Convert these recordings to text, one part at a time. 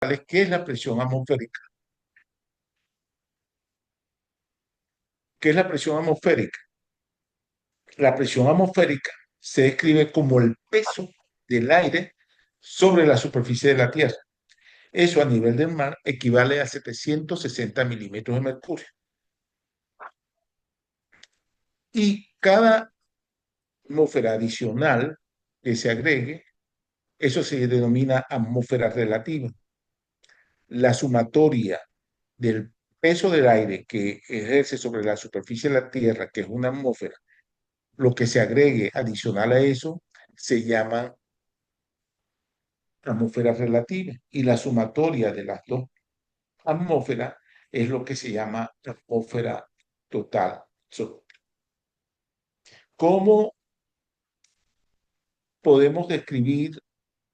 fundamentales, ¿qué es la presión atmosférica? ¿Qué es la presión atmosférica? La presión atmosférica se describe como el peso del aire sobre la superficie de la Tierra. Eso a nivel del mar equivale a 760 milímetros de mercurio. Y cada atmósfera adicional que se agregue, eso se denomina atmósfera relativa. La sumatoria del peso del aire que ejerce sobre la superficie de la Tierra, que es una atmósfera, lo que se agregue adicional a eso, se llama atmósfera relativa. Y la sumatoria de las dos atmósferas es lo que se llama atmósfera total. ¿Cómo podemos describir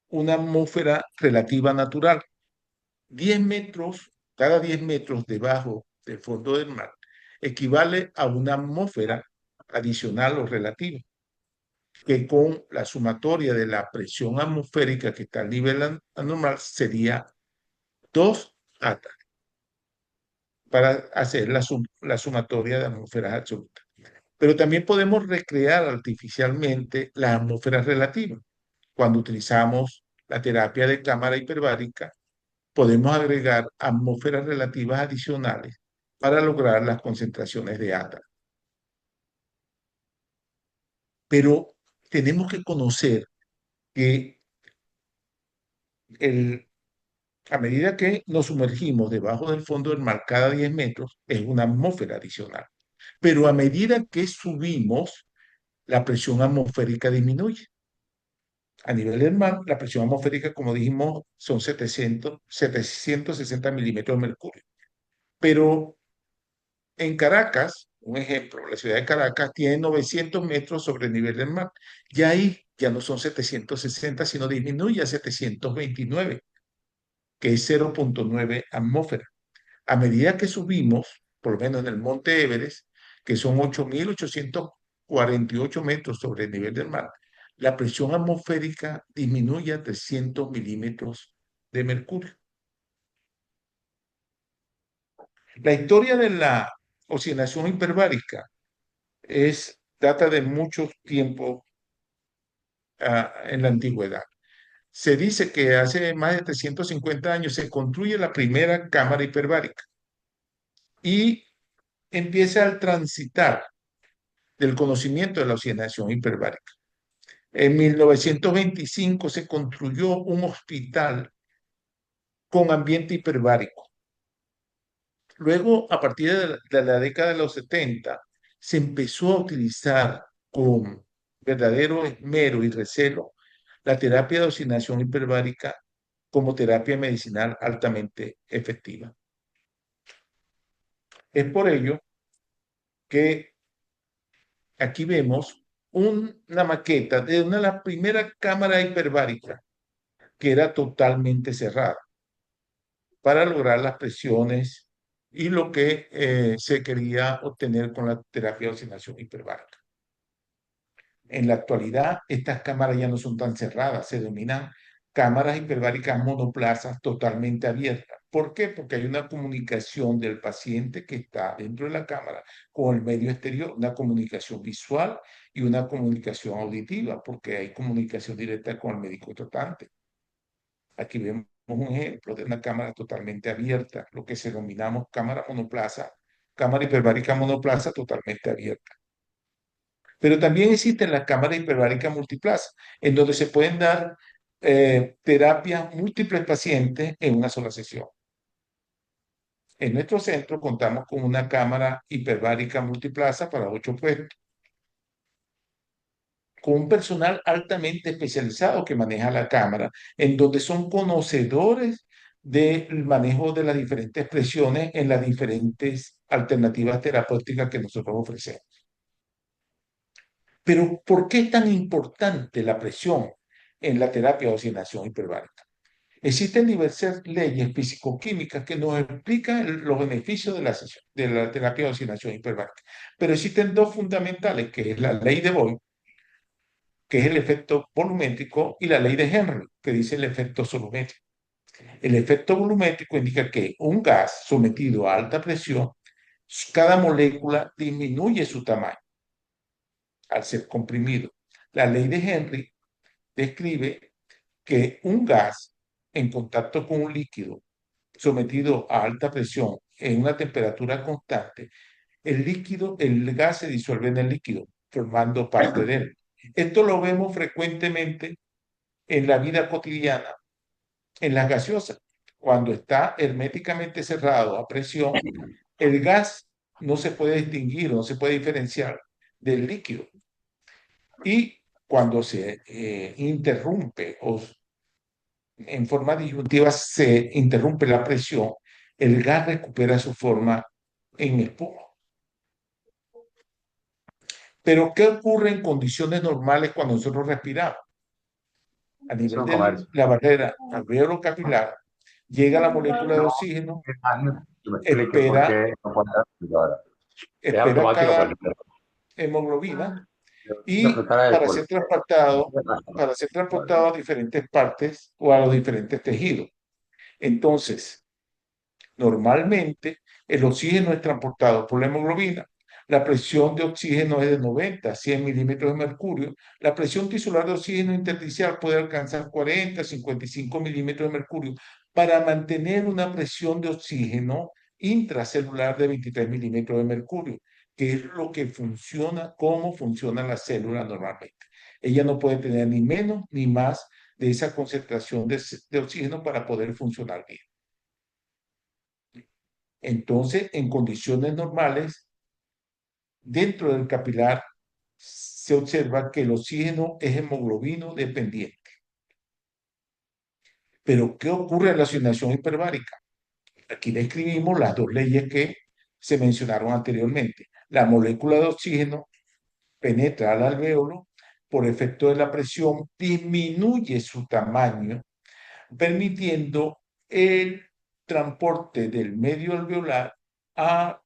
una atmósfera relativa natural? 10 metros, cada 10 metros debajo del fondo del mar, equivale a una atmósfera adicional o relativa, que con la sumatoria de la presión atmosférica que está a nivel anormal sería 2 ATA para hacer la sumatoria de atmósferas absolutas. Pero también podemos recrear artificialmente la atmósfera relativa. Cuando utilizamos la terapia de cámara hiperbárica, podemos agregar atmósferas relativas adicionales para lograr las concentraciones de ATA. Pero tenemos que conocer que a medida que nos sumergimos debajo del fondo del mar cada 10 metros, es una atmósfera adicional. Pero a medida que subimos, la presión atmosférica disminuye. A nivel del mar, la presión atmosférica, como dijimos, son 760 milímetros de mercurio. Pero en Caracas, un ejemplo, la ciudad de Caracas tiene 900 metros sobre el nivel del mar. Y ahí ya no son 760, sino disminuye a 729, que es 0,9 atmósfera. A medida que subimos, por lo menos en el monte Everest, que son 8.848 metros sobre el nivel del mar, la presión atmosférica disminuye a 300 milímetros de mercurio. La historia de la oceanación hiperbárica data de mucho tiempo en la antigüedad. Se dice que hace más de 350 años se construye la primera cámara hiperbárica y empieza a transitar del conocimiento de la oceanación hiperbárica. En 1925 se construyó un hospital con ambiente hiperbárico. Luego, a partir de la década de los 70, se empezó a utilizar con verdadero esmero y recelo la terapia de oxigenación hiperbárica como terapia medicinal altamente efectiva. Es por ello que aquí vemos una maqueta de una de las primeras cámaras hiperbáricas que era totalmente cerrada para lograr las presiones y lo que se quería obtener con la terapia de oxigenación hiperbárica. En la actualidad, estas cámaras ya no son tan cerradas, se denominan cámaras hiperbáricas monoplazas totalmente abiertas. ¿Por qué? Porque hay una comunicación del paciente que está dentro de la cámara con el medio exterior, una comunicación visual y una comunicación auditiva, porque hay comunicación directa con el médico tratante. Aquí vemos un ejemplo de una cámara totalmente abierta, lo que se denominamos cámara monoplaza, cámara hiperbárica monoplaza totalmente abierta. Pero también existen las cámaras hiperbáricas multiplaza, en donde se pueden dar terapias múltiples pacientes en una sola sesión. En nuestro centro contamos con una cámara hiperbárica multiplaza para 8 puestos, con un personal altamente especializado que maneja la cámara, en donde son conocedores del manejo de las diferentes presiones en las diferentes alternativas terapéuticas que nosotros ofrecemos. Pero, ¿por qué es tan importante la presión en la terapia de oxigenación hiperbárica? Existen diversas leyes físico-químicas que nos explican los beneficios de la terapia de oxigenación hiperbárica. Pero existen dos fundamentales, que es la ley de Boyle, que es el efecto volumétrico, y la ley de Henry, que dice el efecto solométrico. El efecto volumétrico indica que un gas sometido a alta presión, cada molécula disminuye su tamaño al ser comprimido. La ley de Henry describe que un gas en contacto con un líquido sometido a alta presión en una temperatura constante, el gas se disuelve en el líquido, formando parte de él. Esto lo vemos frecuentemente en la vida cotidiana, en las gaseosas. Cuando está herméticamente cerrado a presión, el gas no se puede distinguir, no se puede diferenciar del líquido. Y cuando se interrumpe o en forma disyuntiva se interrumpe la presión, el gas recupera su forma en espuma. Pero, ¿qué ocurre en condiciones normales cuando nosotros respiramos? A Eso nivel es un de comercio. la barrera alveolo capilar, llega la molécula de No, oxígeno, que me explique por espera, qué no puede dar ahora. Es espera automático, cada pero hemoglobina la y fruta de para ser transportado a diferentes partes o a los diferentes tejidos. Entonces, normalmente, el oxígeno es transportado por la hemoglobina. La presión de oxígeno es de 90 a 100 milímetros de mercurio. La presión tisular de oxígeno intersticial puede alcanzar 40 a 55 milímetros de mercurio para mantener una presión de oxígeno intracelular de 23 milímetros de mercurio, que es lo que funciona, cómo funciona la célula normalmente. Ella no puede tener ni menos ni más de esa concentración de oxígeno para poder funcionar bien. Entonces, en condiciones normales, dentro del capilar se observa que el oxígeno es hemoglobino dependiente. Pero, ¿qué ocurre en la oxigenación hiperbárica? Aquí describimos las dos leyes que se mencionaron anteriormente. La molécula de oxígeno penetra al alvéolo, por efecto de la presión, disminuye su tamaño, permitiendo el transporte del medio alveolar a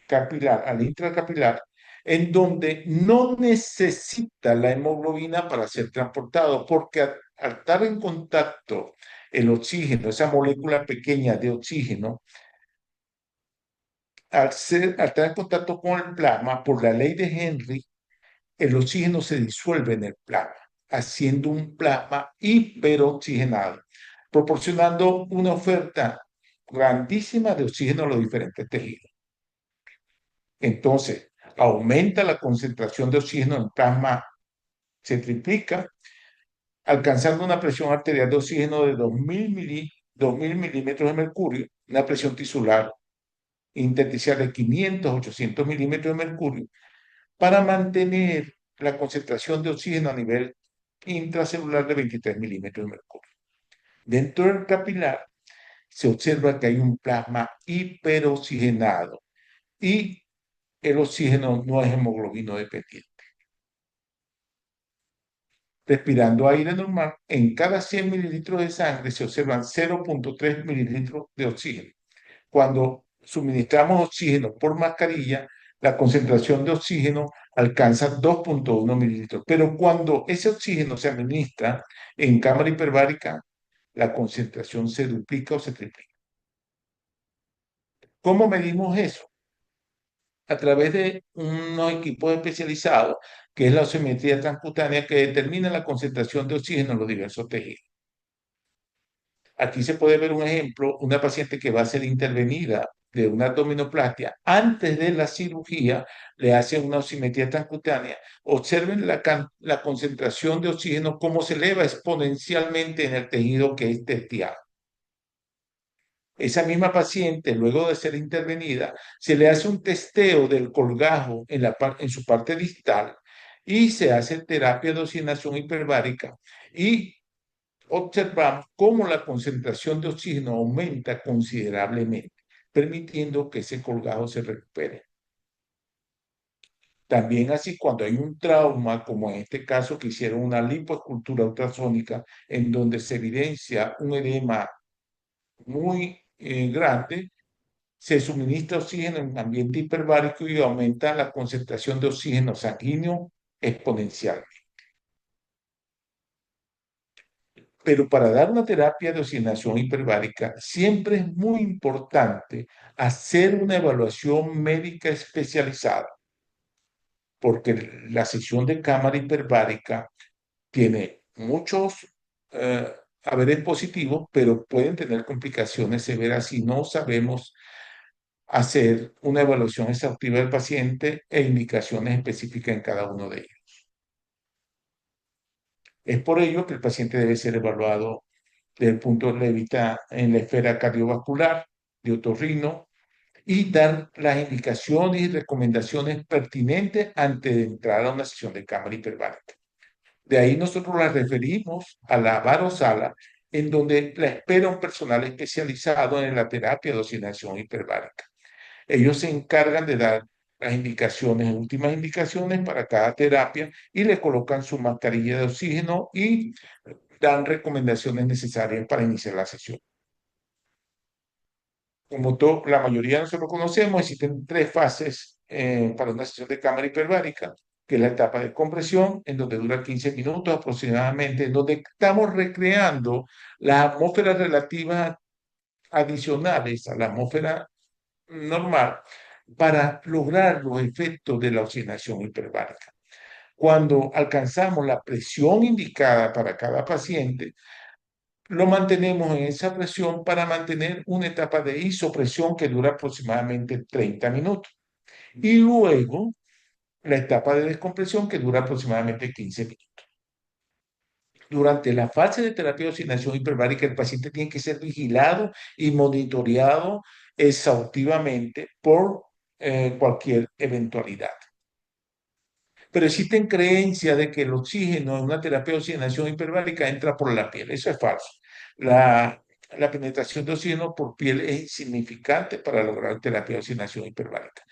capilar, al intracapilar, en donde no necesita la hemoglobina para ser transportado, porque al estar en contacto el oxígeno, esa molécula pequeña de oxígeno, al estar en contacto con el plasma, por la ley de Henry, el oxígeno se disuelve en el plasma, haciendo un plasma hiperoxigenado, proporcionando una oferta grandísima de oxígeno a los diferentes tejidos. Entonces, aumenta la concentración de oxígeno en el plasma, se triplica, alcanzando una presión arterial de oxígeno de 2000 milímetros de mercurio, una presión tisular intersticial de 500, 800 milímetros de mercurio, para mantener la concentración de oxígeno a nivel intracelular de 23 milímetros de mercurio. Dentro del capilar se observa que hay un plasma hiperoxigenado y el oxígeno no es hemoglobino dependiente. Respirando aire normal, en cada 100 mililitros de sangre se observan 0,3 mililitros de oxígeno. Cuando suministramos oxígeno por mascarilla, la concentración de oxígeno alcanza 2,1 mililitros. Pero cuando ese oxígeno se administra en cámara hiperbárica, la concentración se duplica o se triplica. ¿Cómo medimos eso? A través de unos equipos especializados, que es la oximetría transcutánea, que determina la concentración de oxígeno en los diversos tejidos. Aquí se puede ver un ejemplo, una paciente que va a ser intervenida de una abdominoplastia. Antes de la cirugía le hacen una oximetría transcutánea. Observen la concentración de oxígeno, cómo se eleva exponencialmente en el tejido que es testeado. Esa misma paciente, luego de ser intervenida, se le hace un testeo del colgajo en su parte distal y se hace terapia de oxigenación hiperbárica y observamos cómo la concentración de oxígeno aumenta considerablemente, permitiendo que ese colgajo se recupere. También así cuando hay un trauma, como en este caso que hicieron una lipoescultura ultrasónica, en donde se evidencia un edema muy grande, se suministra oxígeno en ambiente hiperbárico y aumenta la concentración de oxígeno sanguíneo exponencialmente. Pero para dar una terapia de oxigenación hiperbárica, siempre es muy importante hacer una evaluación médica especializada, porque la sesión de cámara hiperbárica tiene muchos haberes positivos, pero pueden tener complicaciones severas si no sabemos hacer una evaluación exhaustiva del paciente e indicaciones específicas en cada uno de ellos. Es por ello que el paciente debe ser evaluado desde el punto de vista en la esfera cardiovascular, de otorrino, y dar las indicaciones y recomendaciones pertinentes antes de entrar a una sesión de cámara hiperbárica. De ahí nosotros la referimos a la varosala, en donde la espera un personal especializado en la terapia de oxigenación hiperbárica. Ellos se encargan de dar las indicaciones, últimas indicaciones para cada terapia y le colocan su mascarilla de oxígeno y dan recomendaciones necesarias para iniciar la sesión. Como la mayoría de nosotros conocemos, existen tres fases para una sesión de cámara hiperbárica, que es la etapa de compresión, en donde dura 15 minutos aproximadamente, en donde estamos recreando las atmósferas relativas adicionales a la atmósfera normal para lograr los efectos de la oxigenación hiperbárica. Cuando alcanzamos la presión indicada para cada paciente, lo mantenemos en esa presión para mantener una etapa de isopresión que dura aproximadamente 30 minutos. Y luego la etapa de descompresión que dura aproximadamente 15 minutos. Durante la fase de terapia de oxigenación hiperbárica, el paciente tiene que ser vigilado y monitoreado exhaustivamente por cualquier eventualidad. Pero existen creencias de que el oxígeno en una terapia de oxigenación hiperbárica entra por la piel. Eso es falso. La penetración de oxígeno por piel es insignificante para lograr terapia de oxigenación hiperbárica.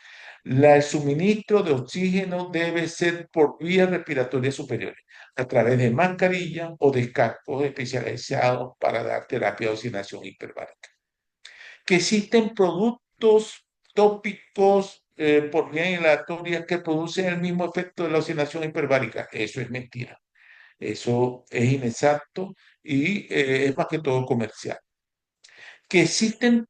El suministro de oxígeno debe ser por vías respiratorias superiores, a través de mascarilla o de cascos especializados para dar terapia de oxigenación hiperbárica. Que existen productos tópicos por vía inhalatoria que producen el mismo efecto de la oxigenación hiperbárica. Eso es mentira. Eso es inexacto y es más que todo comercial. Que existen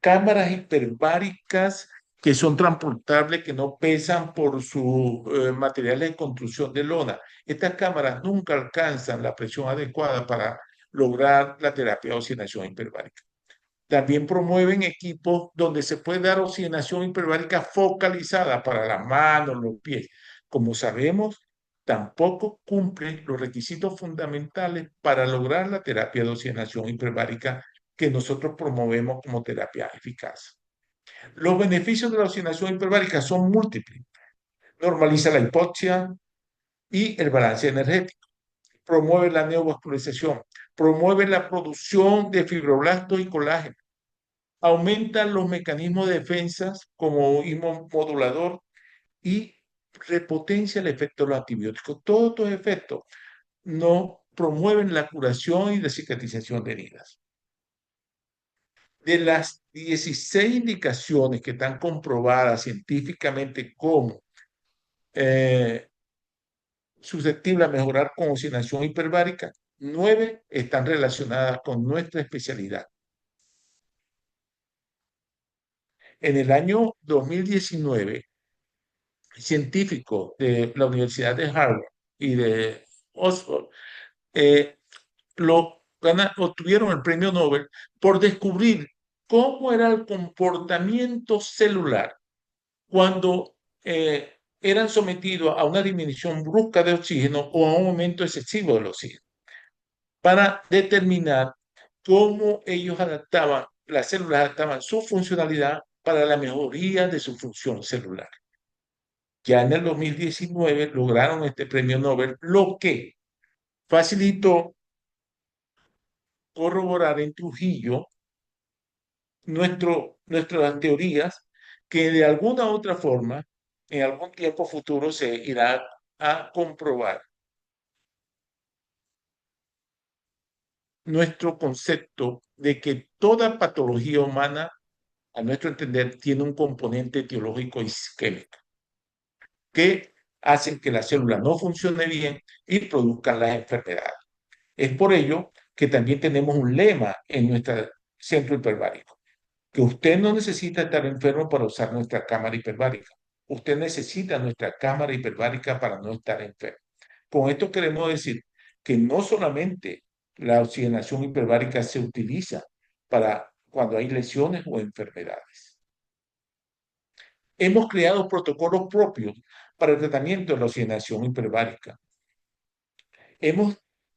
cámaras hiperbáricas que son transportables, que no pesan por sus materiales de construcción de lona. Estas cámaras nunca alcanzan la presión adecuada para lograr la terapia de oxigenación hiperbárica. También promueven equipos donde se puede dar oxigenación hiperbárica focalizada para las manos, los pies. Como sabemos, tampoco cumplen los requisitos fundamentales para lograr la terapia de oxigenación hiperbárica que nosotros promovemos como terapia eficaz. Los beneficios de la oxigenación hiperbárica son múltiples. Normaliza la hipoxia y el balance energético. Promueve la neovascularización. Promueve la producción de fibroblastos y colágeno. Aumenta los mecanismos de defensa como inmunomodulador y repotencia el efecto de los antibióticos. Todos estos efectos no promueven la curación y la cicatrización de heridas. De las 16 indicaciones que están comprobadas científicamente como susceptibles a mejorar con oxigenación hiperbárica, 9 están relacionadas con nuestra especialidad. En el año 2019, científicos de la Universidad de Harvard y de Oxford eh, obtuvieron el premio Nobel por descubrir cómo era el comportamiento celular cuando eran sometidos a una disminución brusca de oxígeno o a un aumento excesivo del oxígeno, para determinar cómo ellos adaptaban, las células adaptaban su funcionalidad para la mejoría de su función celular. Ya en el 2019 lograron este premio Nobel, lo que facilitó corroborar en Trujillo nuestras teorías que de alguna u otra forma, en algún tiempo futuro se irá a comprobar nuestro concepto de que toda patología humana, a nuestro entender, tiene un componente etiológico y isquémico que hacen que la célula no funcione bien y produzcan las enfermedades. Es por ello que también tenemos un lema en nuestro centro hiperbárico, que usted no necesita estar enfermo para usar nuestra cámara hiperbárica. Usted necesita nuestra cámara hiperbárica para no estar enfermo. Con esto queremos decir que no solamente la oxigenación hiperbárica se utiliza para cuando hay lesiones o enfermedades. Hemos creado protocolos propios para el tratamiento de la oxigenación hiperbárica.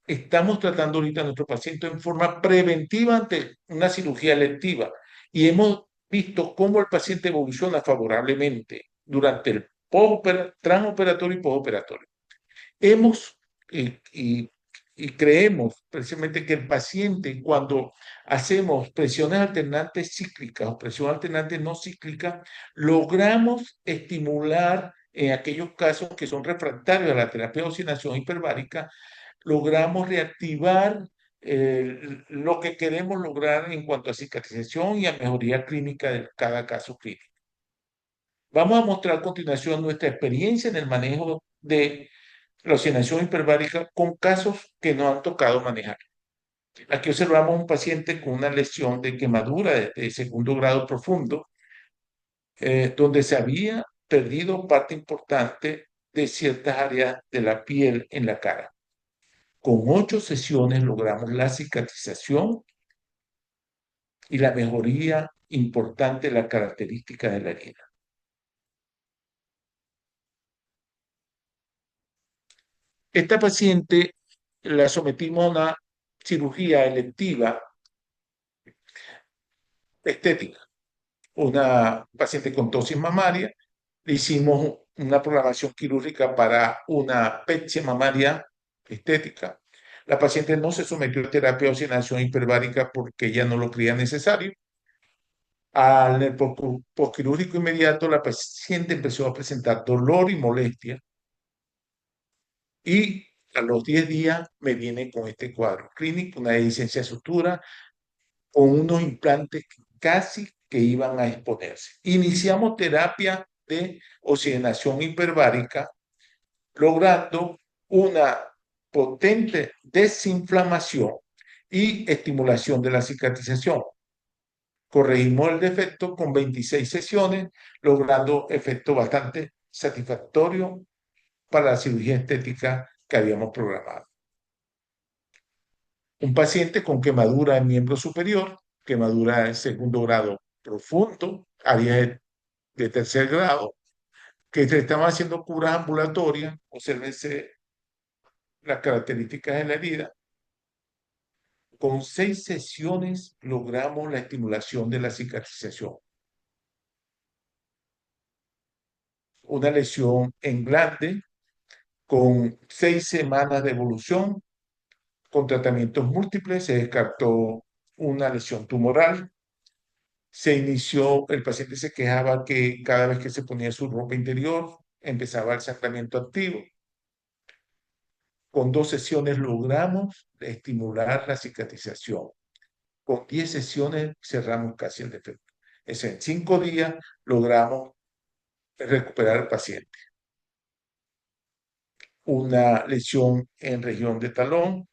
Estamos tratando ahorita a nuestro paciente en forma preventiva ante una cirugía electiva y hemos visto cómo el paciente evoluciona favorablemente durante el transoperatorio y postoperatorio. Hemos y creemos precisamente que el paciente, cuando hacemos presiones alternantes cíclicas o presión alternante no cíclica, logramos estimular en aquellos casos que son refractarios a la terapia de oxigenación hiperbárica, logramos reactivar lo que queremos lograr en cuanto a cicatrización y a mejoría clínica de cada caso clínico. Vamos a mostrar a continuación nuestra experiencia en el manejo de la oxigenación hiperbárica con casos que nos han tocado manejar. Aquí observamos un paciente con una lesión de quemadura de segundo grado profundo, donde se había perdido parte importante de ciertas áreas de la piel en la cara. Con 8 sesiones logramos la cicatrización y la mejoría importante de la característica de la herida. Esta paciente la sometimos a una cirugía electiva estética, una paciente con tosis mamaria, le hicimos una programación quirúrgica para una peccia mamaria estética. La paciente no se sometió a terapia de oxigenación hiperbárica porque ella no lo creía necesario. Al postquirúrgico inmediato, la paciente empezó a presentar dolor y molestia y a los 10 días me viene con este cuadro clínico, una dehiscencia de sutura, con unos implantes casi que iban a exponerse. Iniciamos terapia de oxigenación hiperbárica, logrando una potente desinflamación y estimulación de la cicatrización. Corregimos el defecto con 26 sesiones, logrando efecto bastante satisfactorio para la cirugía estética que habíamos programado. Un paciente con quemadura en miembro superior, quemadura de segundo grado profundo, área de tercer grado, que se estaban haciendo curas ambulatorias, observense las características de la herida. Con 6 sesiones logramos la estimulación de la cicatrización. Una lesión en glande con 6 semanas de evolución, con tratamientos múltiples, se descartó una lesión tumoral. Se inició, el paciente se quejaba que cada vez que se ponía su ropa interior empezaba el sangramiento activo. Con 2 sesiones logramos estimular la cicatrización. Con 10 sesiones cerramos casi el defecto. Es en 5 días logramos recuperar al paciente. Una lesión en región de talón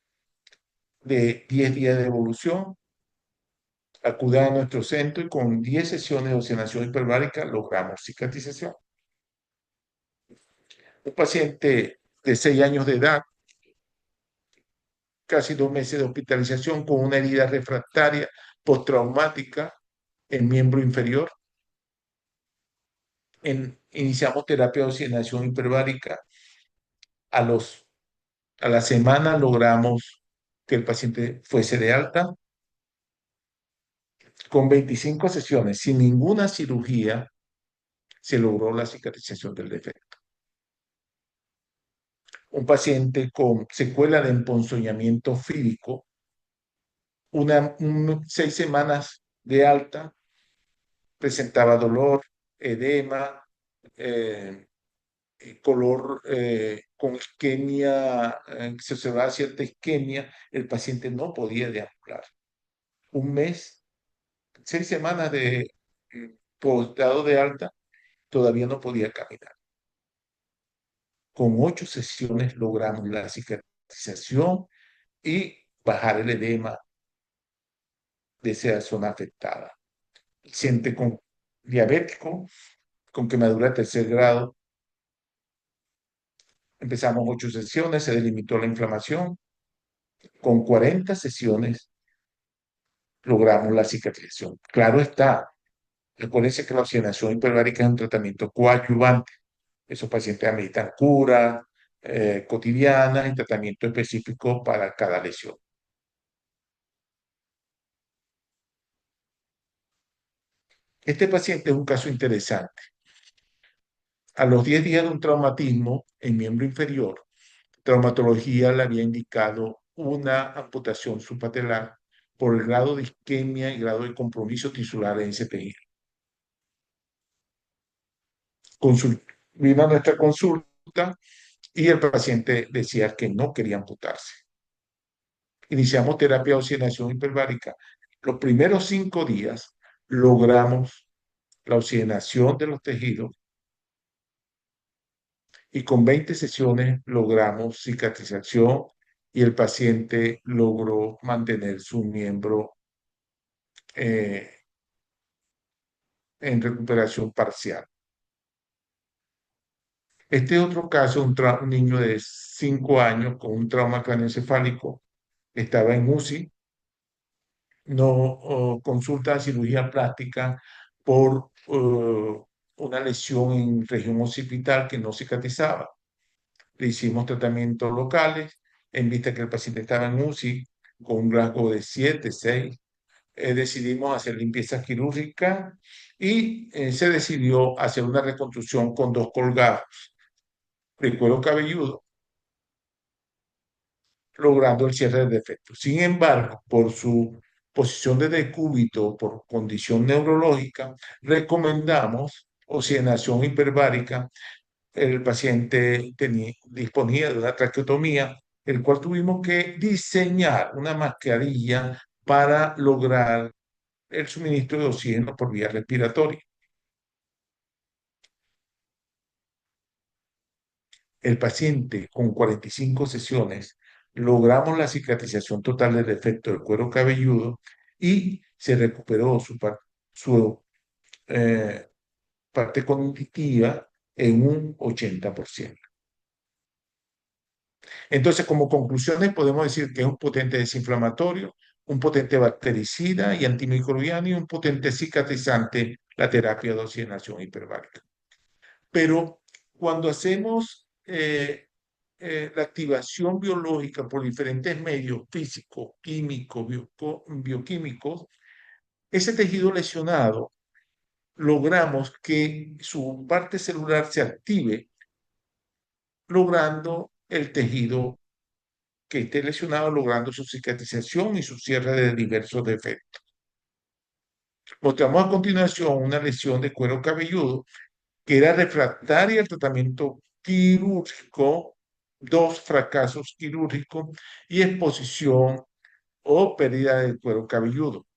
de 10 días de evolución. Acudan a nuestro centro y con 10 sesiones de oxigenación hiperbárica logramos cicatrización. Un paciente de 6 años de edad, casi 2 meses de hospitalización con una herida refractaria postraumática en miembro inferior. Iniciamos terapia de oxigenación hiperbárica. A la semana logramos que el paciente fuese de alta. Con 25 sesiones, sin ninguna cirugía, se logró la cicatrización del defecto. Un paciente con secuela de emponzoñamiento fílico, 6 semanas de alta, presentaba dolor, edema, color con isquemia, se observaba cierta isquemia, el paciente no podía deambular. Un mes, 6 semanas de postdado de alta, todavía no podía caminar. Con 8 sesiones logramos la cicatrización y bajar el edema de esa zona afectada. Paciente con diabético, con quemadura de tercer grado, empezamos 8 sesiones, se delimitó la inflamación. Con 40 sesiones logramos la cicatrización. Claro está, recuérdense que la oxigenación hiperbárica es un tratamiento coadyuvante. Esos pacientes ameritan cura cotidianas y tratamiento específico para cada lesión. Este paciente es un caso interesante. A los 10 días de un traumatismo en miembro inferior, traumatología le había indicado una amputación subpatelar por el grado de isquemia y grado de compromiso tisular en ese tejido. Vino a nuestra consulta y el paciente decía que no quería amputarse. Iniciamos terapia de oxigenación hiperbárica. Los primeros 5 días logramos la oxigenación de los tejidos y con 20 sesiones logramos cicatrización y el paciente logró mantener su miembro eh, en recuperación parcial. Este otro caso, un niño de 5 años con un trauma craneoencefálico, estaba en UCI, no consulta de cirugía plástica por una lesión en región occipital que no cicatrizaba. Le hicimos tratamientos locales, en vista que el paciente estaba en UCI con un rasgo de 7, 6, decidimos hacer limpieza quirúrgica y se decidió hacer una reconstrucción con 2 colgados de cuero cabelludo, logrando el cierre del defecto. Sin embargo, por su posición de decúbito, por condición neurológica, recomendamos oxigenación hiperbárica. El paciente disponía de una traqueotomía, el cual tuvimos que diseñar una mascarilla para lograr el suministro de oxígeno por vía respiratoria. El paciente con 45 sesiones logramos la cicatrización total del defecto del cuero cabelludo y se recuperó su parte cognitiva en un 80%. Entonces, como conclusiones, podemos decir que es un potente desinflamatorio, un potente bactericida y antimicrobiano y un potente cicatrizante la terapia de oxigenación hiperbárica. Pero cuando hacemos la activación biológica por diferentes medios físicos, químicos, bioquímicos, ese tejido lesionado logramos que su parte celular se active, logrando el tejido que esté lesionado, logrando su cicatrización y su cierre de diversos defectos. Mostramos a continuación una lesión de cuero cabelludo que era refractaria al tratamiento quirúrgico, 2 fracasos quirúrgicos y exposición o pérdida del cuero cabelludo.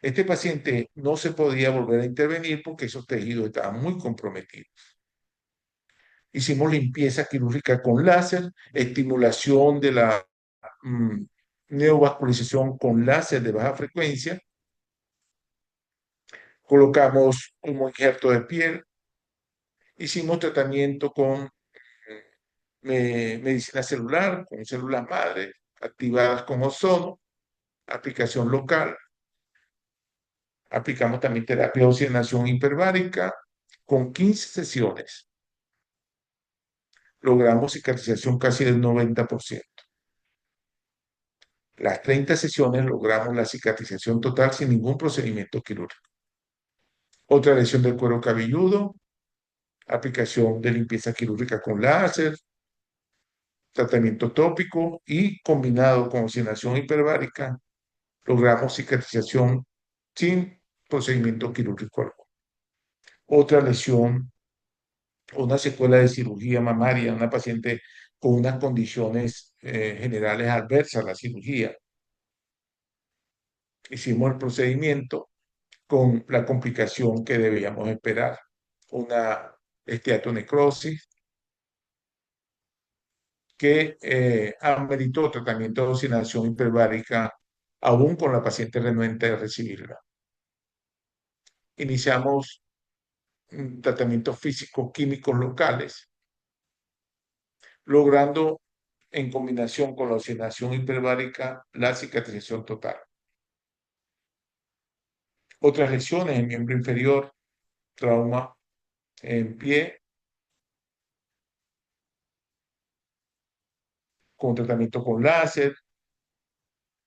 Este paciente no se podía volver a intervenir porque esos tejidos estaban muy comprometidos. Hicimos limpieza quirúrgica con láser, estimulación de la neovascularización con láser de baja frecuencia, colocamos un injerto de piel, hicimos tratamiento con medicina celular, con células madre, activadas con ozono, aplicación local. Aplicamos también terapia de oxigenación hiperbárica con 15 sesiones. Logramos cicatrización casi del 90%. Las 30 sesiones logramos la cicatrización total sin ningún procedimiento quirúrgico. Otra lesión del cuero cabelludo, aplicación de limpieza quirúrgica con láser, tratamiento tópico y combinado con oxigenación hiperbárica, logramos cicatrización sin procedimiento quirúrgico alguno. Otra lesión, una secuela de cirugía mamaria, una paciente con unas condiciones generales adversas a la cirugía. Hicimos el procedimiento con la complicación que debíamos esperar, una esteatonecrosis que ameritó tratamiento de oxigenación hiperbárica aún con la paciente renuente de recibirla. Iniciamos tratamientos físico-químicos locales, logrando en combinación con la oxigenación hiperbárica la cicatrización total. Otras lesiones en miembro inferior, trauma en pie, con tratamiento con láser,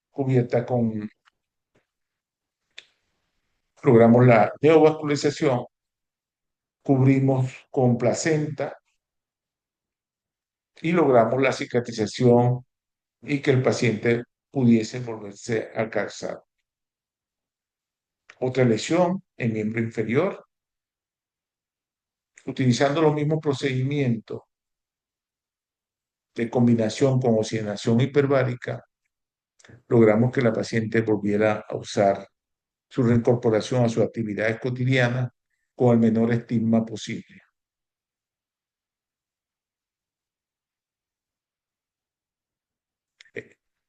cubierta con, logramos la neovascularización, cubrimos con placenta y logramos la cicatrización y que el paciente pudiese volverse a calzar. Otra lesión en miembro inferior, utilizando los mismos procedimientos de combinación con oxigenación hiperbárica, logramos que la paciente volviera a usar su reincorporación a sus actividades cotidianas con el menor estigma posible.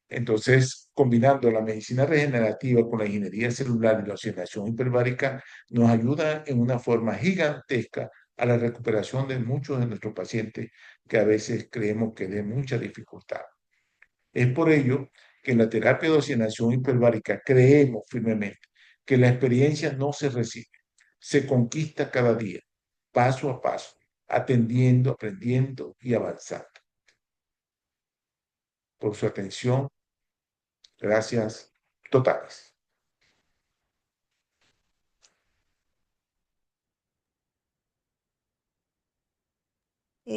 Entonces, combinando la medicina regenerativa con la ingeniería celular y la oxigenación hiperbárica, nos ayuda en una forma gigantesca a la recuperación de muchos de nuestros pacientes que a veces creemos que de mucha dificultad. Es por ello que en la terapia de oxigenación hiperbárica creemos firmemente que la experiencia no se recibe, se conquista cada día, paso a paso, atendiendo, aprendiendo y avanzando. Por su atención, gracias totales.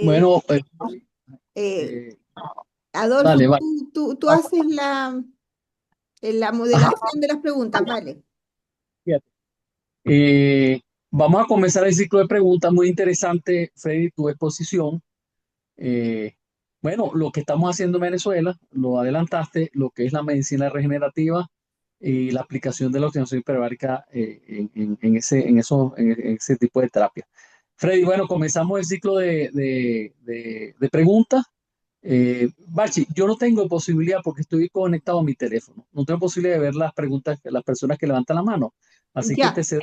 Bueno, Eh, Adolfo, vale, vale. tú haces la Ajá, modelación de las preguntas, vale. fíjate. Vamos a comenzar el ciclo de preguntas. Muy interesante, Freddy, tu exposición. Eh, bueno, lo que estamos haciendo en Venezuela, lo adelantaste, lo que es la medicina regenerativa y la aplicación de la oxigenación hiperbárica en ese tipo de terapia. Freddy, bueno, comenzamos el ciclo de preguntas. Bachi, yo no tengo posibilidad porque estoy conectado a mi teléfono. No tengo posibilidad de ver las preguntas de las personas que levantan la mano. Así que te Ya, cedo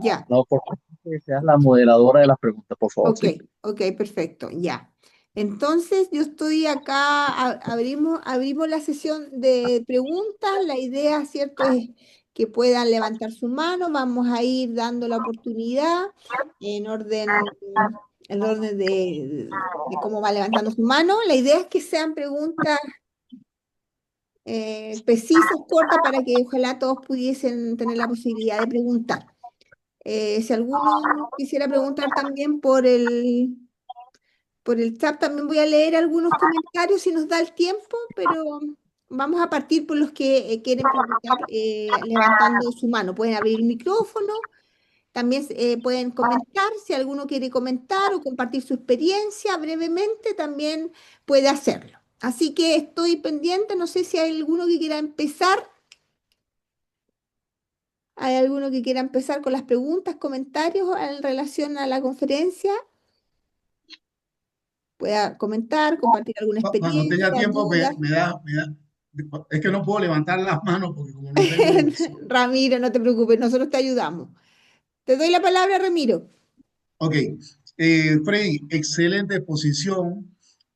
ya. la oportunidad de que seas la moderadora de las preguntas, por favor. Ok, Sí. ok, perfecto, ya. Entonces, yo estoy acá, abrimos la sesión de preguntas. La idea, ¿cierto?, es que puedan levantar su mano. Vamos a ir dando la oportunidad en orden, en orden de cómo va levantando su mano. La idea es que sean preguntas precisas, cortas, para que ojalá todos pudiesen tener la posibilidad de preguntar. Si alguno quisiera preguntar también por el chat, también voy a leer algunos comentarios si nos da el tiempo, pero vamos a partir por los que quieren preguntar levantando su mano. Pueden abrir el micrófono, también pueden comentar, si alguno quiere comentar o compartir su experiencia brevemente, también puede hacerlo. Así que estoy pendiente, no sé si hay alguno que quiera empezar. ¿Hay alguno que quiera empezar con las preguntas, comentarios en relación a la conferencia? Pueda comentar, compartir alguna Cuando tenga experiencia, tiempo, dudas. es que no puedo levantar las manos porque como no tengo... Ramiro, no te preocupes, nosotros te ayudamos. Te doy la palabra, Ramiro. Ok, Freddy, excelente exposición.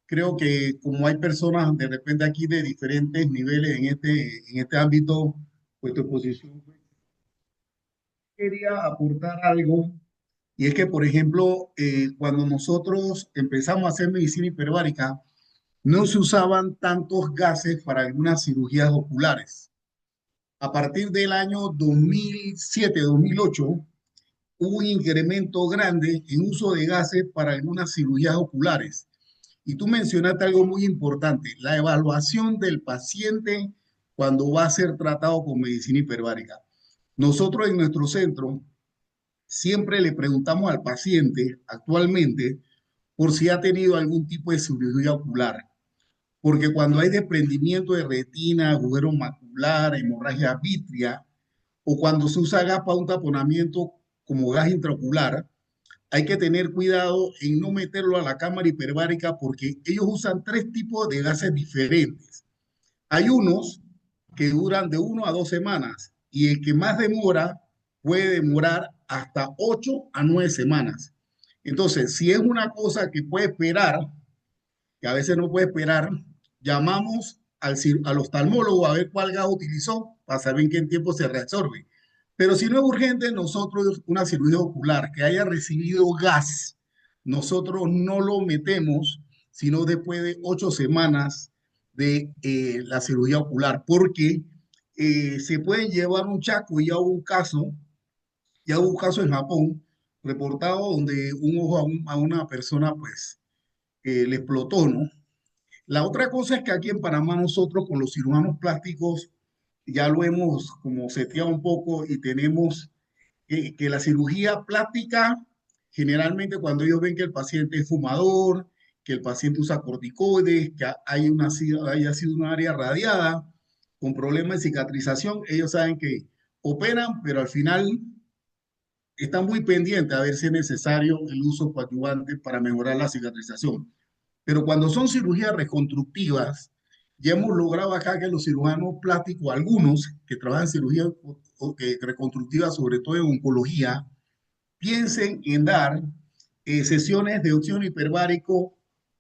Creo que como hay personas de repente aquí de diferentes niveles en este ámbito, pues tu exposición quería aportar algo. Y es que, por ejemplo, cuando nosotros empezamos a hacer medicina hiperbárica, no se usaban tantos gases para algunas cirugías oculares. A partir del año 2007-2008, hubo un incremento grande en uso de gases para algunas cirugías oculares. Y tú mencionaste algo muy importante, la evaluación del paciente cuando va a ser tratado con medicina hiperbárica. Nosotros en nuestro centro siempre le preguntamos al paciente actualmente por si ha tenido algún tipo de cirugía ocular, porque cuando hay desprendimiento de retina, agujero macular, hemorragia vítrea, o cuando se usa gas para un taponamiento como gas intraocular, hay que tener cuidado en no meterlo a la cámara hiperbárica porque ellos usan tres tipos de gases diferentes. Hay unos que duran de 1 a 2 semanas y el que más demora puede demorar hasta 8 a 9 semanas. Entonces, si es una cosa que puede esperar, que a veces no puede esperar, llamamos al oftalmólogo a ver cuál gas utilizó para saber en qué tiempo se reabsorbe. Pero si no es urgente, nosotros una cirugía ocular que haya recibido gas, nosotros no lo metemos sino después de 8 semanas de la cirugía ocular, porque se pueden llevar un chaco. Ya hubo un caso en Japón reportado donde un ojo a una persona pues le explotó, ¿no? La otra cosa es que aquí en Panamá nosotros con los cirujanos plásticos ya lo hemos como seteado un poco y tenemos que la cirugía plástica, generalmente cuando ellos ven que el paciente es fumador, que el paciente usa corticoides, que haya sido un área radiada con problemas de cicatrización, ellos saben que operan, pero al final están muy pendientes a ver si es necesario el uso coadyuvante para mejorar la cicatrización. Pero cuando son cirugías reconstructivas, ya hemos logrado acá que los cirujanos plásticos, algunos que trabajan en cirugía reconstructiva, sobre todo en oncología, piensen en dar sesiones de oxígeno hiperbárico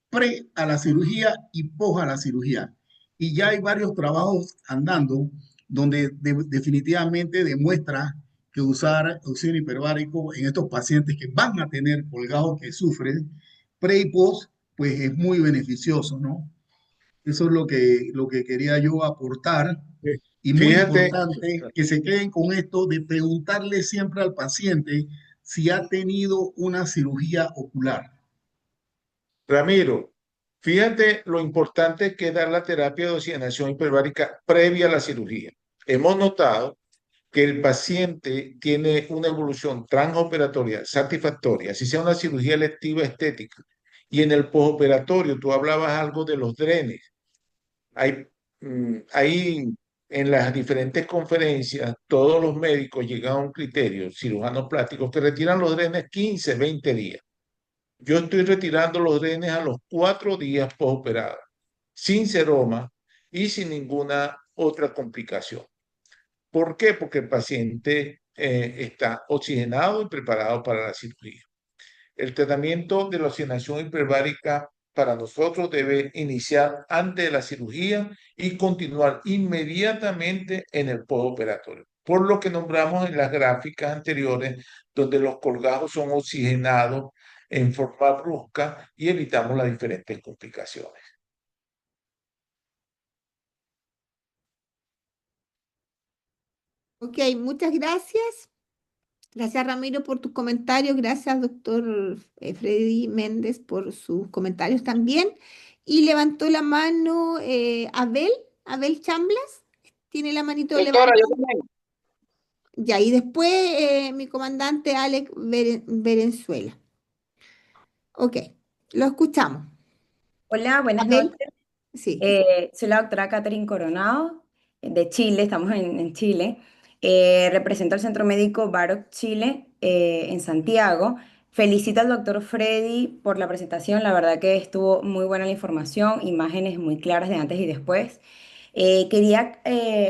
pre a la cirugía y post a la cirugía. Y ya hay varios trabajos andando donde definitivamente demuestra que usar oxígeno hiperbárico en estos pacientes que van a tener colgados que sufren pre y post, pues es muy beneficioso, ¿no? Eso es lo que quería yo aportar. Y muy Fíjate, importante que se queden con esto de preguntarle siempre al paciente si ha tenido una cirugía ocular. Ramiro, fíjate lo importante que es dar la terapia de oxigenación hiperbárica previa a la cirugía. Hemos notado que el paciente tiene una evolución transoperatoria satisfactoria, si sea una cirugía electiva estética. Y en el postoperatorio, tú hablabas algo de los drenes. Hay en las diferentes conferencias, todos los médicos llegan a un criterio, cirujanos plásticos, que retiran los drenes 15, 20 días. Yo estoy retirando los drenes a los 4 días postoperados, sin seroma y sin ninguna otra complicación. ¿Por qué? Porque el paciente está oxigenado y preparado para la cirugía. El tratamiento de la oxigenación hiperbárica para nosotros debe iniciar antes de la cirugía y continuar inmediatamente en el postoperatorio. Por lo que nombramos en las gráficas anteriores, donde los colgajos son oxigenados en forma brusca y evitamos las diferentes complicaciones. Ok, muchas gracias. Gracias, Ramiro, por tus comentarios. Gracias, doctor Freddy Méndez, por sus comentarios también. Y levantó la mano Abel Chamblas. Tiene la manito Doctora, yo levantada. también. Ya, y después mi comandante Alex Verenzuela. Ok, lo escuchamos. Hola, buenas Abel, noches. sí. Soy la doctora Catherine Coronado de Chile, estamos en Chile. Represento al Centro Médico Baroc Chile en Santiago. Felicito al doctor Freddy por la presentación, la verdad que estuvo muy buena la información, imágenes muy claras de antes y después. Quería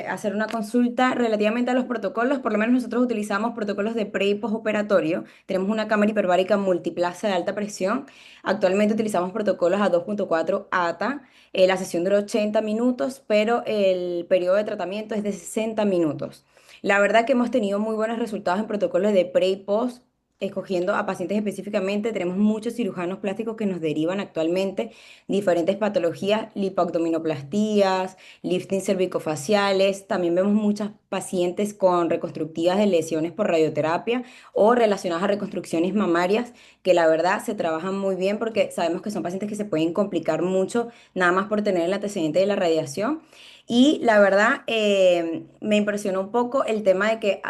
hacer una consulta relativamente a los protocolos. Por lo menos nosotros utilizamos protocolos de pre y postoperatorio. Tenemos una cámara hiperbárica multiplaza de alta presión. Actualmente utilizamos protocolos a 2.4 ATA. La sesión dura 80 minutos, pero el periodo de tratamiento es de 60 minutos. La verdad que hemos tenido muy buenos resultados en protocolos de pre y post. Escogiendo a pacientes específicamente, tenemos muchos cirujanos plásticos que nos derivan actualmente diferentes patologías, lipoabdominoplastías, lifting cervicofaciales. También vemos muchas pacientes con reconstructivas de lesiones por radioterapia o relacionadas a reconstrucciones mamarias, que la verdad se trabajan muy bien porque sabemos que son pacientes que se pueden complicar mucho nada más por tener el antecedente de la radiación. Y la verdad, me impresionó un poco el tema de que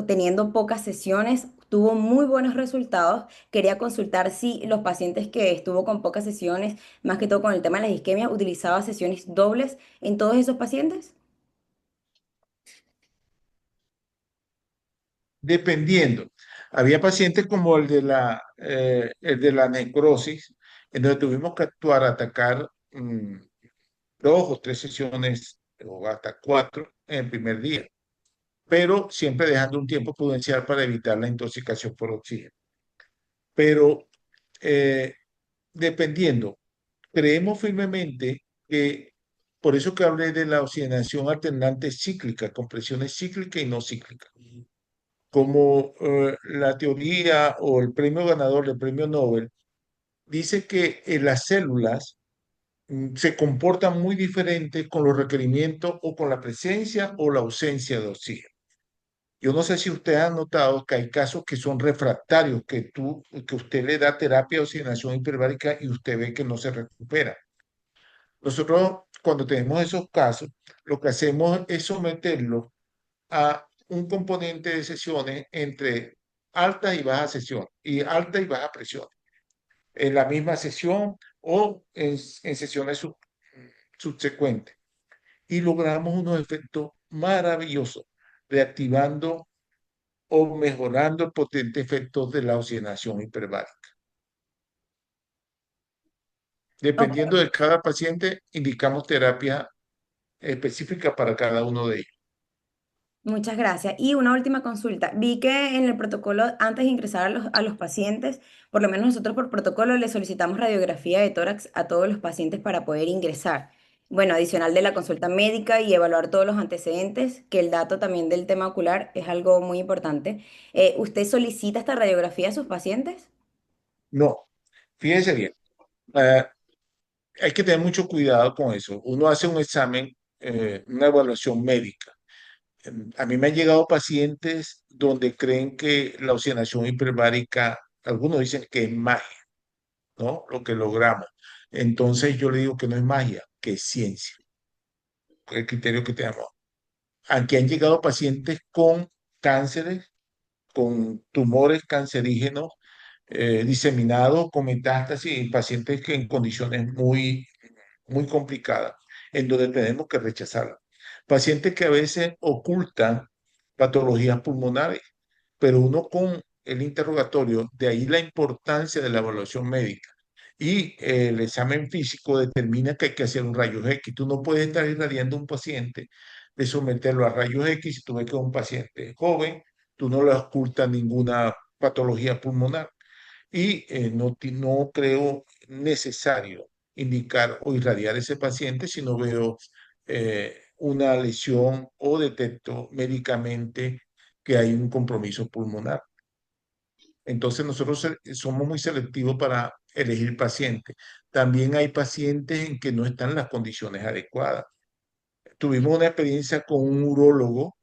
teniendo pocas sesiones tuvo muy buenos resultados. Quería consultar si los pacientes que estuvo con pocas sesiones, más que todo con el tema de las isquemias, utilizaba sesiones dobles en todos esos pacientes. Dependiendo. Había pacientes como el de la necrosis, en donde tuvimos que actuar, atacar 2 o 3 sesiones o hasta 4 en el primer día, pero siempre dejando un tiempo prudencial para evitar la intoxicación por oxígeno. Pero eh, dependiendo, creemos firmemente que, por eso que hablé de la oxigenación alternante cíclica, con presiones cíclicas y no cíclicas. Como la teoría o el premio ganador del premio Nobel dice que las células se comportan muy diferente con los requerimientos o con la presencia o la ausencia de oxígeno. Yo no sé si usted ha notado que hay casos que son refractarios, que usted le da terapia de oxigenación hiperbárica y usted ve que no se recupera. Nosotros, cuando tenemos esos casos, lo que hacemos es someterlos a un componente de sesiones entre altas y bajas sesiones, y alta y baja presión, en la misma sesión o en sesiones subsecuentes. Y logramos unos efectos maravillosos, reactivando o mejorando el potente efecto de la oxigenación hiperbárica. Ok, Dependiendo de cada paciente, indicamos terapia específica para cada uno de ellos. muchas gracias. Y una última consulta. Vi que en el protocolo, antes de ingresar a los pacientes, por lo menos nosotros por protocolo le solicitamos radiografía de tórax a todos los pacientes para poder ingresar. Bueno, adicional de la consulta médica y evaluar todos los antecedentes, que el dato también del tema ocular es algo muy importante. ¿Usted solicita esta radiografía a sus pacientes? No, fíjense bien, eh, hay que tener mucho cuidado con eso. Uno hace un examen, una evaluación médica. A mí me han llegado pacientes donde creen que la oxigenación hiperbárica, algunos dicen que es magia, ¿no? Lo que logramos. Entonces yo le digo que no es magia, que es ciencia, el criterio que tenemos. Aquí han llegado pacientes con cánceres, con tumores cancerígenos diseminados, con metástasis, y pacientes que en condiciones muy complicadas, en donde tenemos que rechazarla. Pacientes que a veces ocultan patologías pulmonares, pero uno con el interrogatorio, de ahí la importancia de la evaluación médica. Y el examen físico determina que hay que hacer un rayo X. Tú no puedes estar irradiando a un paciente de someterlo a rayos X si tú ves que es un paciente joven, tú no le ocultas ninguna patología pulmonar. Y no creo necesario indicar o irradiar a ese paciente si no veo una lesión o detecto médicamente que hay un compromiso pulmonar. Entonces nosotros somos muy selectivos para elegir pacientes. También hay pacientes en que no están las condiciones adecuadas. Tuvimos una experiencia con un urólogo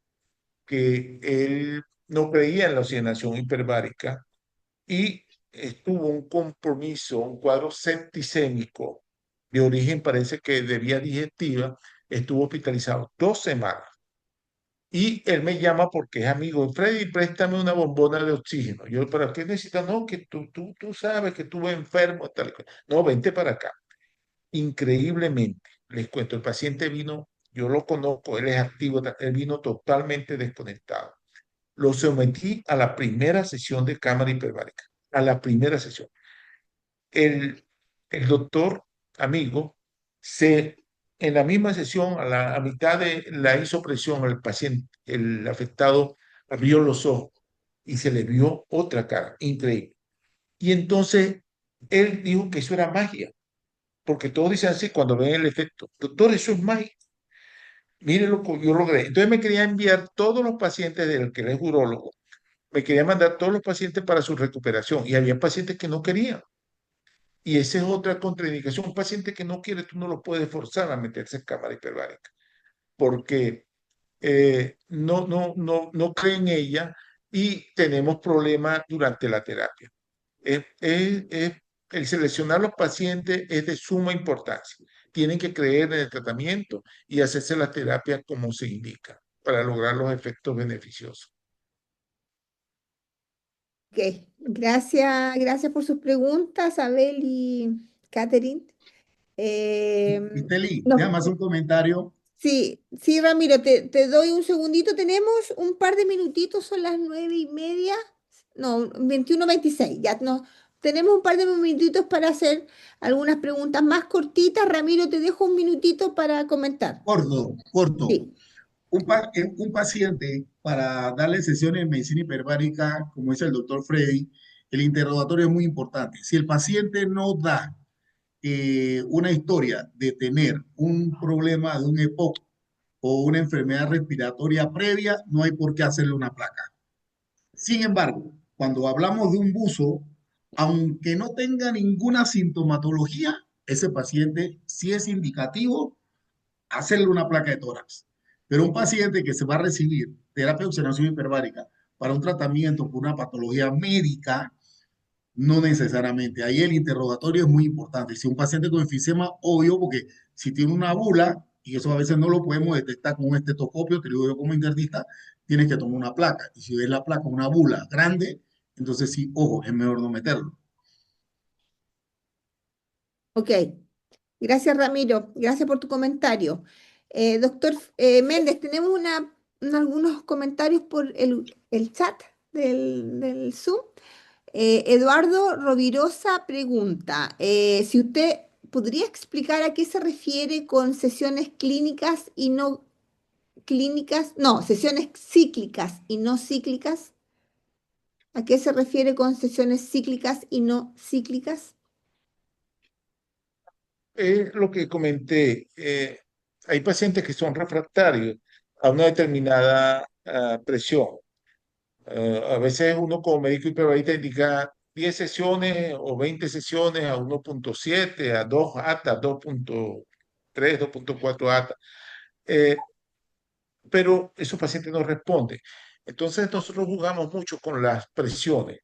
que él no creía en la oxigenación hiperbárica y estuvo un compromiso, un cuadro septicémico de origen, parece que de vía digestiva, estuvo hospitalizado 2 semanas. Y él me llama porque es amigo. Freddy, préstame una bombona de oxígeno. Yo, ¿para qué necesitas? No, que tú sabes que estuve enfermo. Tal cosa. No, vente para acá. Increíblemente, les cuento, el paciente vino, yo lo conozco, él es activo, él vino totalmente desconectado. Lo sometí a la primera sesión de cámara hiperbárica, a la primera sesión. El doctor, amigo, en la misma sesión, a mitad de la isopresión, el paciente, el afectado, abrió los ojos y se le vio otra cara, increíble. Y entonces él dijo que eso era magia, porque todos dicen así cuando ven el efecto. Doctor, eso es magia. Mire lo que yo logré. Entonces me quería enviar todos los pacientes del que él es urólogo, me quería mandar todos los pacientes para su recuperación y había pacientes que no querían. Y esa es otra contraindicación. Un paciente que no quiere, tú no lo puedes forzar a meterse en cámara hiperbárica, porque no cree en ella y tenemos problemas durante la terapia. Es- es- es- el seleccionar los pacientes es de suma importancia. Tienen que creer en el tratamiento y hacerse la terapia como se indica para lograr los efectos beneficiosos. Ok, gracias por sus preguntas, Abel y Catherine. Viteli, No, déjame hacer un comentario. sí, sí, Ramiro, te doy un segundito. Tenemos un par de minutitos, son las 9:30. no, 21-26. Ya no, tenemos un par de minutitos para hacer algunas preguntas más cortitas. Ramiro, te dejo un minutito para comentar. Corto, corto. Sí. Un paciente, para darle sesiones de medicina hiperbárica, como dice el doctor Freddy, el interrogatorio es muy importante. Si el paciente no da una historia de tener un problema de un EPOC o una enfermedad respiratoria previa, no hay por qué hacerle una placa. Sin embargo, cuando hablamos de un buzo, aunque no tenga ninguna sintomatología, ese paciente sí es indicativo hacerle una placa de tórax. Pero un paciente que se va a recibir terapia de oxigenación hiperbárica para un tratamiento por una patología médica, no necesariamente. Ahí el interrogatorio es muy importante. Si un paciente con enfisema, obvio, porque si tiene una bula, y eso a veces no lo podemos detectar con un estetoscopio, te lo digo yo como internista, tienes que tomar una placa. Y si ves la placa, una bula grande, entonces sí, ojo, es mejor no meterlo. Ok. Gracias, Ramiro. Gracias por tu comentario. Doctor Méndez, tenemos algunos comentarios por el chat del Zoom. Eduardo Rovirosa pregunta, si usted podría explicar a qué se refiere con sesiones clínicas y no clínicas, no, sesiones cíclicas y no cíclicas. ¿A qué se refiere con sesiones cíclicas y no cíclicas? Lo que comenté, hay pacientes que son refractarios a una determinada presión. A veces uno como médico hiperbarista indica 10 sesiones o 20 sesiones a 1.7, a 2 ATA, 2.3, 2.4 ATA. Pero esos pacientes no responden. Entonces nosotros jugamos mucho con las presiones.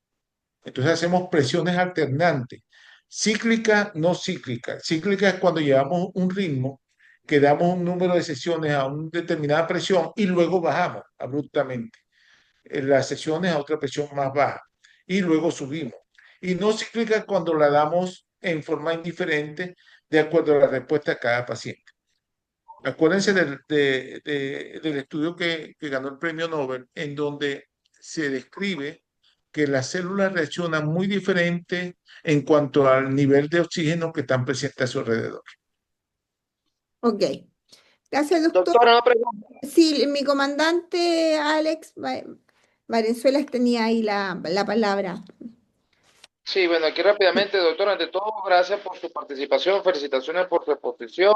Entonces hacemos presiones alternantes, cíclica, no cíclica. Cíclica es cuando llevamos un ritmo, que damos un número de sesiones a una determinada presión y luego bajamos abruptamente las sesiones a otra presión más baja y luego subimos. Y no cíclica es cuando la damos en forma indiferente de acuerdo a la respuesta de cada paciente. Acuérdense del estudio que ganó el premio Nobel, en donde se describe que las células reaccionan muy diferente en cuanto al nivel de oxígeno que están presentes a su alrededor. Ok. Gracias, doctor. Doctora, una pregunta. Sí, mi comandante Alex Valenzuela tenía ahí la palabra. Sí, bueno, aquí rápidamente, doctora, ante todo, gracias por su participación, felicitaciones por su exposición.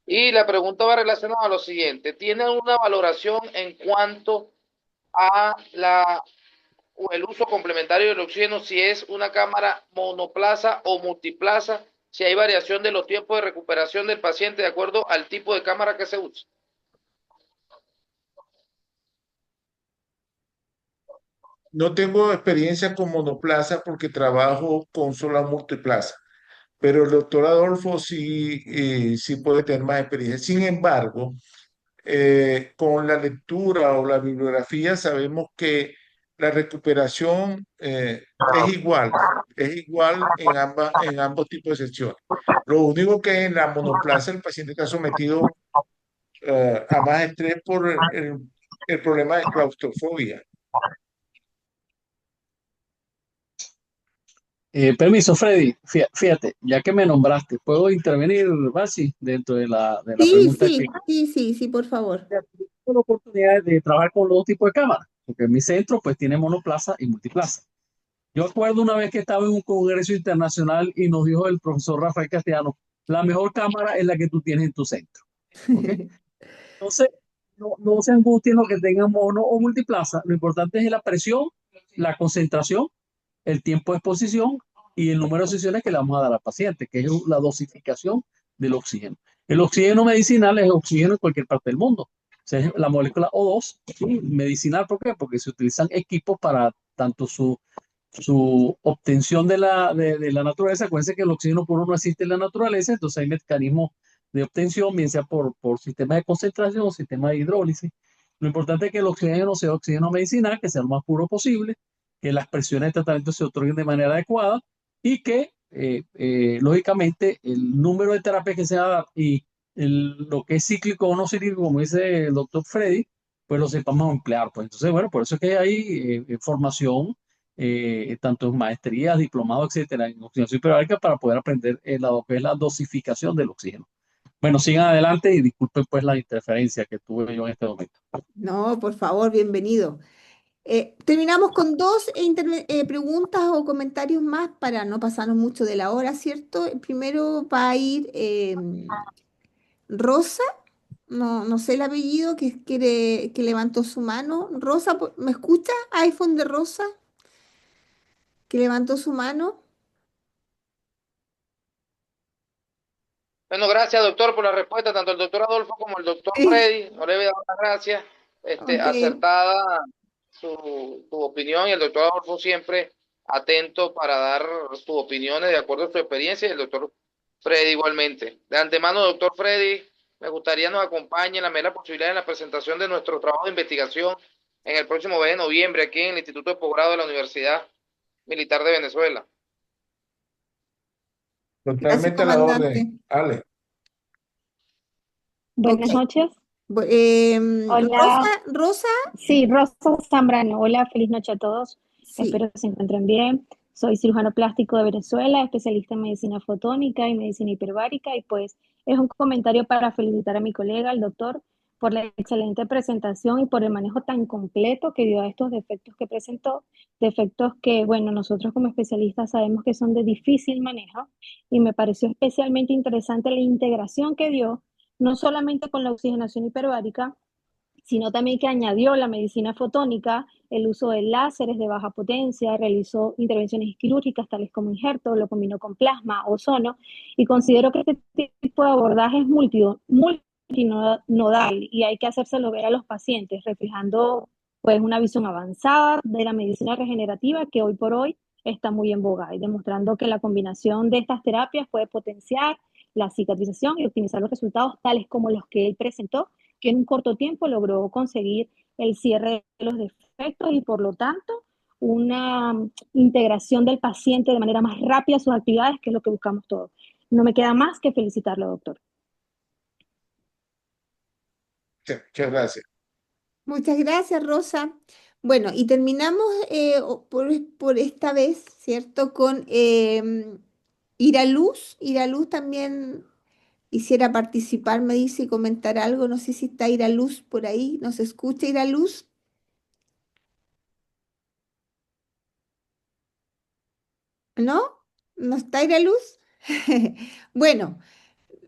Y la pregunta va relacionada a lo siguiente. ¿Tiene una valoración en cuanto a o el uso complementario del oxígeno, si es una cámara monoplaza o multiplaza, si hay variación de los tiempos de recuperación del paciente de acuerdo al tipo de cámara que se usa? No tengo experiencia con monoplaza porque trabajo con sola multiplaza, pero el doctor Adolfo sí puede tener más experiencia. Sin embargo, con la lectura o la bibliografía sabemos que la recuperación es igual en ambos tipos de sesiones. Lo único que en la monoplaza el paciente está sometido a más estrés por el problema de claustrofobia. Permiso, Freddy. Fíjate, ya que me nombraste, ¿puedo intervenir, Basi, dentro de la Sí, pregunta sí, por favor. tengo la oportunidad de trabajar con los dos tipos de cámaras? Porque mi centro pues tiene monoplaza y multiplaza. Yo acuerdo una vez que estaba en un congreso internacional y nos dijo el profesor Rafael Castellano, la mejor cámara es la que tú tienes en tu centro. ¿Okay? Entonces, no se angustien los que tengan mono o multiplaza. Lo importante es la presión, la concentración, el tiempo de exposición y el número de sesiones que le vamos a dar al paciente, que es la dosificación del oxígeno. El oxígeno medicinal es oxígeno en cualquier parte del mundo. O sea, es la molécula O2, ¿sí? Medicinal, ¿por qué? Porque se utilizan equipos para tanto su obtención de la naturaleza. Acuérdense que el oxígeno puro no existe en la naturaleza, entonces hay mecanismos de obtención, bien sea por sistema de concentración o sistema de hidrólisis. Lo importante es que el oxígeno sea oxígeno medicinal, que sea lo más puro posible, que las presiones de tratamiento se otorguen de manera adecuada y que, lógicamente, el número de terapias que se va a dar y lo que es cíclico o no cíclico, como dice el doctor Freddy, pues lo sepamos emplear. Pues entonces, bueno, por eso es que hay formación tanto en maestrías, diplomados, etcétera, en oxigenación hiperbárica para poder aprender lo que es la dosificación del oxígeno. Bueno, sigan adelante y disculpen pues la interferencia que tuve yo en este momento. No, por favor, bienvenido. Terminamos con dos preguntas o comentarios más para no pasarnos mucho de la hora, ¿cierto? Primero va a ir Rosa, no sé el apellido, que levantó su mano. Rosa, ¿me escucha? iPhone de Rosa, que levantó su mano. Bueno, gracias, doctor, por la respuesta, tanto el doctor Adolfo como el doctor Freddy. No le voy a dar las gracias. Ok. Acertada su opinión, y el doctor Adolfo siempre atento para dar sus opiniones de acuerdo a su experiencia, y el doctor Freddy igualmente. De antemano, doctor Freddy, me gustaría nos acompañe en la mera posibilidad en la presentación de nuestro trabajo de investigación en el próximo mes de noviembre aquí en el Instituto de Posgrado de la Universidad Militar de Venezuela. Gracias, Totalmente a la orden, comandante. Ale. Ok. Buenas noches. Rosa, Hola, Rosa, sí, Rosa Zambrano. Hola, feliz noche a todos. sí. Espero que se encuentren bien. Soy cirujano plástico de Venezuela, especialista en medicina fotónica y medicina hiperbárica. Y pues es un comentario para felicitar a mi colega, el doctor, por la excelente presentación y por el manejo tan completo que dio a estos defectos que presentó. Defectos que, bueno, nosotros como especialistas sabemos que son de difícil manejo. Y me pareció especialmente interesante la integración que dio no solamente con la oxigenación hiperbárica, sino también que añadió la medicina fotónica, el uso de láseres de baja potencia, realizó intervenciones quirúrgicas tales como injertos, lo combinó con plasma, ozono, y considero que este tipo de abordaje es multinodal y hay que hacérselo ver a los pacientes, reflejando pues una visión avanzada de la medicina regenerativa que hoy por hoy está muy en boga y demostrando que la combinación de estas terapias puede potenciar la cicatrización y optimizar los resultados tales como los que él presentó, que en un corto tiempo logró conseguir el cierre de los defectos y por lo tanto una integración del paciente de manera más rápida a sus actividades, que es lo que buscamos todos. No me queda más que felicitarlo, doctor. Muchas gracias. Muchas gracias, Rosa. Bueno, y terminamos por esta vez, ¿cierto? Con Iraluz. Iraluz también quisiera participar, me dice, y comentar algo. No sé si está Iraluz por ahí. ¿Nos escucha Iraluz? ¿No? ¿No está Iraluz? Bueno,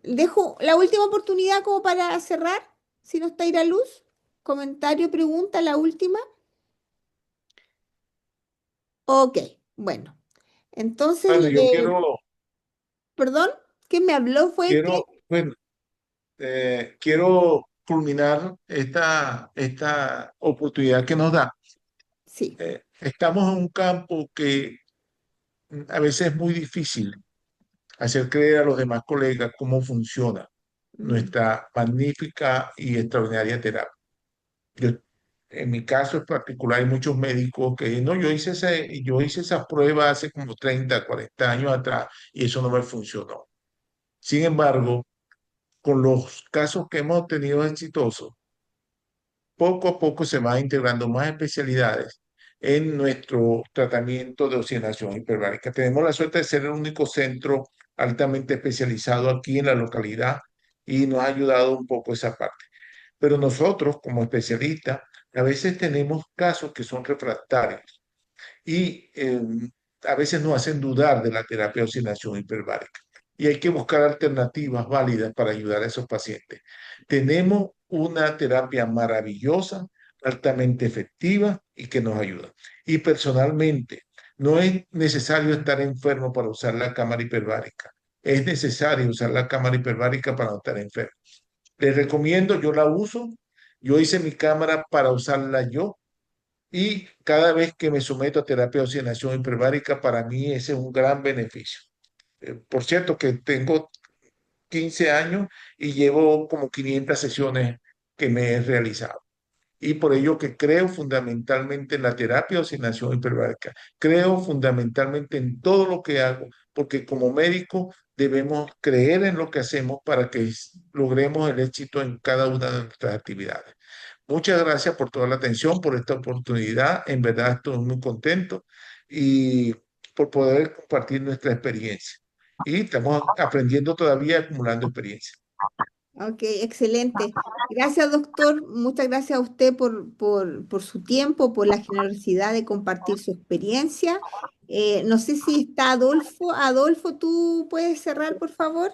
dejo la última oportunidad como para cerrar. Si no está Iraluz, comentario, pregunta, la última. Ok, bueno. Entonces, Bueno, yo quiero, perdón, ¿quién me habló? Fue que, bueno, quiero culminar esta oportunidad que nos da. sí. Estamos en un campo que a veces es muy difícil hacer creer a los demás colegas cómo funciona Mm, nuestra magnífica y extraordinaria terapia. Yo, en mi caso en particular, hay muchos médicos que no, yo hice esa prueba hace como 30, 40 años atrás y eso no me funcionó. Sin embargo, con los casos que hemos tenido exitosos, poco a poco se van integrando más especialidades en nuestro tratamiento de oxigenación hiperbárica. Tenemos la suerte de ser el único centro altamente especializado aquí en la localidad y nos ha ayudado un poco esa parte. Pero nosotros, como especialistas, a veces tenemos casos que son refractarios y a veces nos hacen dudar de la terapia de oxigenación hiperbárica. Y hay que buscar alternativas válidas para ayudar a esos pacientes. Tenemos una terapia maravillosa, altamente efectiva y que nos ayuda. Y personalmente, no es necesario estar enfermo para usar la cámara hiperbárica. Es necesario usar la cámara hiperbárica para no estar enfermo. Les recomiendo, yo la uso, yo hice mi cámara para usarla yo y cada vez que me someto a terapia de oxigenación hiperbárica, para mí ese es un gran beneficio. Por cierto, que tengo 15 años y llevo como 500 sesiones que me he realizado. Y por ello que creo fundamentalmente en la terapia de oxigenación hiperbárica. Creo fundamentalmente en todo lo que hago, porque como médico debemos creer en lo que hacemos para que logremos el éxito en cada una de nuestras actividades. Muchas gracias por toda la atención, por esta oportunidad. En verdad estoy muy contento y por poder compartir nuestra experiencia. Y estamos aprendiendo todavía, acumulando experiencia. Ok, excelente. Gracias, doctor. Muchas gracias a usted por su tiempo, por la generosidad de compartir su experiencia. No sé si está Adolfo. Adolfo, ¿tú puedes cerrar, por favor?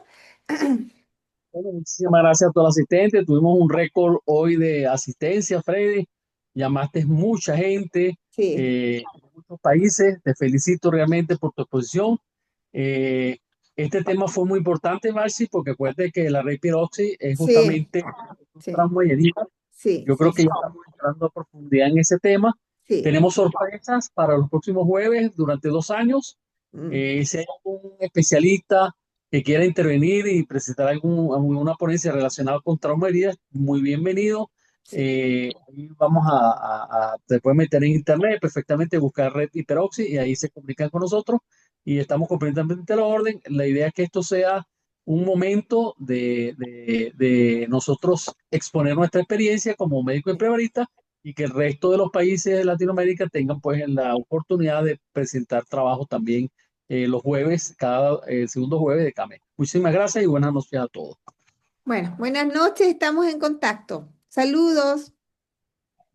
Bueno, muchísimas gracias a todos los asistentes. Tuvimos un récord hoy de asistencia, Freddy. Llamaste mucha gente Sí, de muchos países. Te felicito realmente por tu exposición. Eh, este tema fue muy importante, Marci, porque acuérdate que la red piroxi es sí, justamente un sí, tramo y edema. sí, Yo sí, creo que ya estamos entrando a profundidad en ese tema. sí. Tenemos sorpresas para los próximos jueves durante 2 años. Mm, Si hay algún especialista que quiera intervenir y presentar alguna ponencia relacionada con trauma y heridas, muy bienvenido. sí. Ahí vamos se puede meter en internet perfectamente, buscar Red Hiperoxi y ahí se comunican con nosotros y estamos completamente a la orden. La idea es que esto sea un momento de nosotros exponer nuestra experiencia como médico y prebarista y que el resto de los países de Latinoamérica tengan pues la oportunidad de presentar trabajo también los jueves, cada segundo jueves de cada mes. Muchísimas gracias y buenas noches a todos. Bueno, buenas noches, estamos en contacto. Saludos,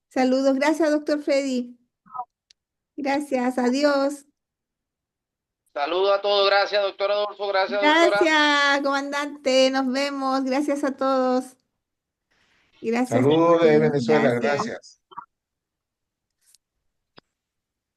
saludos. Gracias, doctor Freddy. Gracias, adiós. Saludos a todos. Gracias, doctor Adolfo. Gracias, doctora. Gracias, comandante. Nos vemos. Gracias a todos. Gracias, Saludos de Cristian. Venezuela, Gracias. gracias.